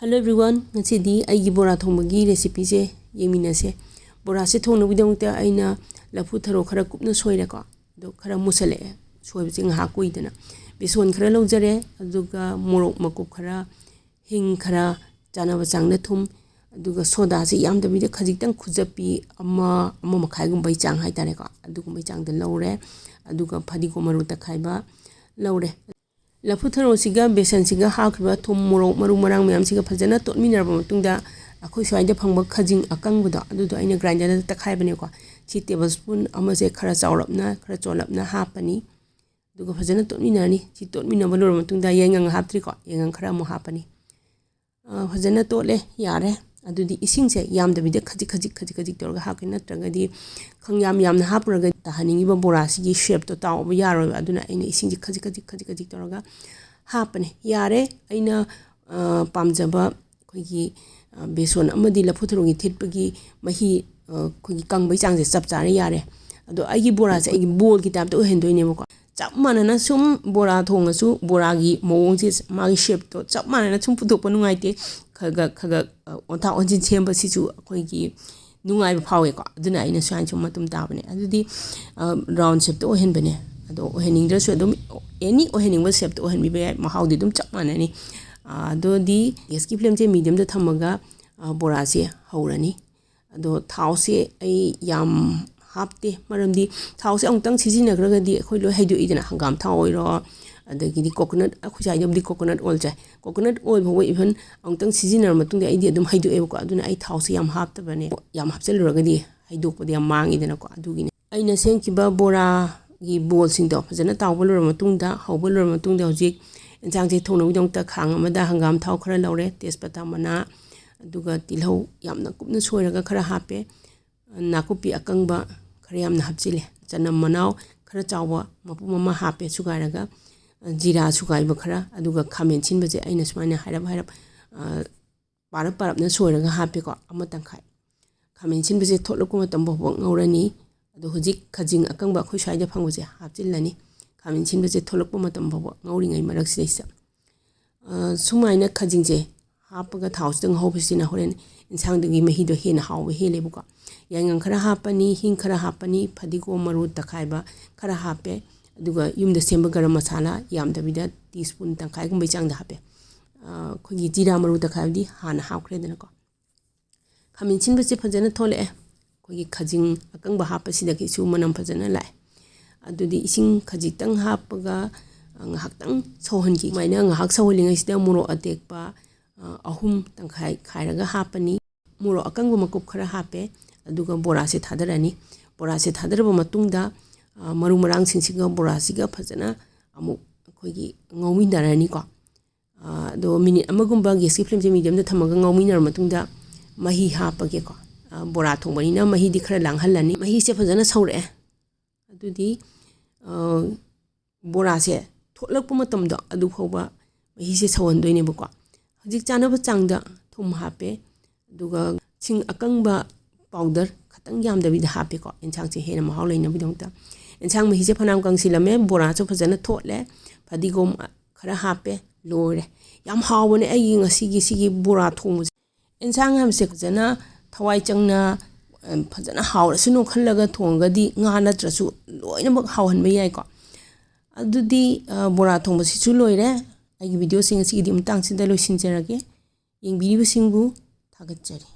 Hello everyone, ngachidi aigi bora thongba recipe se yeminase. Bora se thongna bidongta aina lafutharo khara kupna soire ko. Do khara musale soibe sing ha kuidana. Beson khara lawjare aduga morok makup khara hing khara jana bachang na thum aduga soda se yam da bide khajik khujapi amma makhai gum bai chang hai tare ko. Aduga bai chang da lawre aduga phadi ko maru ta khaiba lawre. Lafutharo siga besan siga hakba thum morok maru marang myam siga phajana totminarba matungda akhoi swaida phangba khajing akangbuda adudo aina grinder da takhaibane ko 3 tablespoon amase khara chawrapna khara cholapna hapani duga phajana totminani chi totminaba lor matungda yengang haptri ko yengang khara mo hapani phajana totle yare adudi ising se yamdabide khajik torga hakina tragadi khangyam yamna hapuraga tahaningi ba bora sigi shape to taw yaro aduna aina ising ji khajik torga hapane yare aina pamjaba khogi beson amadi lafutharo gi thitpagi mahi khogi kangbai changse chapchare yare ado aigi bora se aigi bol ki tap to hendoine ko chap manana sum bora thongasu bora gi mawong se magi shape to chap manana sum putok panungaite khaga onta onjin chemba sichu khoigi nungai phawe ko aduna aina swan chum matum tabane adudi round shape to hen bane ado ohening dra so dum any ohening shape to hen bi ba mahau di dum chap manani ado di gas ki flame je medium da thamaga bora se haurani ado thau se ai yam hapte maramdi thau se ongtang sijina graga di khoi lo haidu idana hangam thau oiro adagidi coconut akhujai dum di coconut oil jai coconut oil bho even ongtang sijinar matungde ai di dum haidu e ko aduna ai thau se yam hapta bane yam hapsel ragadi haidu ko yam mangi dana ko adugini aina senkiba bora gi bol sing do phajana tawbol matungda hawbol matungda hojik enjang je thongno bidong ta khang amada hangam thau khara lawre tespata mana aduga tilhau yamna kupna soiraga khara hape nakupi akangba khara yamna hapchile chanam manaw khara chawba mapum mama hape sugairaga jira sugaiba khara aduga khamen chinba je aina sumaina harap parap na soiraga hape ko amatang khai khamen chinba je tholoko matam bo ngaurani adu hojik khajing akangba khoi saida phangbo je hapchilani khamen chinba je tholoko matam bo ngauri ngai marak sidaisa sumaina khajing je hapaga thausidang hobisina horen insang dagi mahi do hena hawe helebo ko yangang khara hapani hing khara hapani phadigo maru takhaiba khara hape aduga yumda semba garam masala yamdabida teaspoon tangkai gum bechang da hape khogi jira maru takhaibdi hana hawkre dana ko khamin chin bese phajana thole khogi khajing akang ba hapa sidaki su manam phajana lai adudi ising khajik tang hapaga ngahak tang sohan ki maina ngahak soholinga sida muro atekpa ahum tangkai khairaga hapani muro akang ba makup khara hape aduga bora se thadarani bora se thadarba matungda maru marang singsiga bora siga phajana amu khogi ngaumi darani ko do minute amagumba gas ki flame je medium da thamaga ngaumi nar matungda mahi hapage ko bora thongbani na mahi di khara langhalani mahi se phajana saure adudi bora se tholakpa matamda adu phoba mahi se sawandoine bako hajik chanaba changda thum hape aduga sing akangba powder khatang yamdabi da hape ko enchang che hena mahau leina bidongta enchang mahi se phanam kangsilame bora cho phajana thotle phadigom khara hape lore yam hawone ai ngasi sigi bora thong enchang ham se phajana thawai changna phajana hawra suno khallaga thongadi nga natrasu loina mak hawhan ba yai ko adudi bora thong basi chu loire ai video sing sigi dim tang sin da lo sin jarage yeng video singbu thagat jari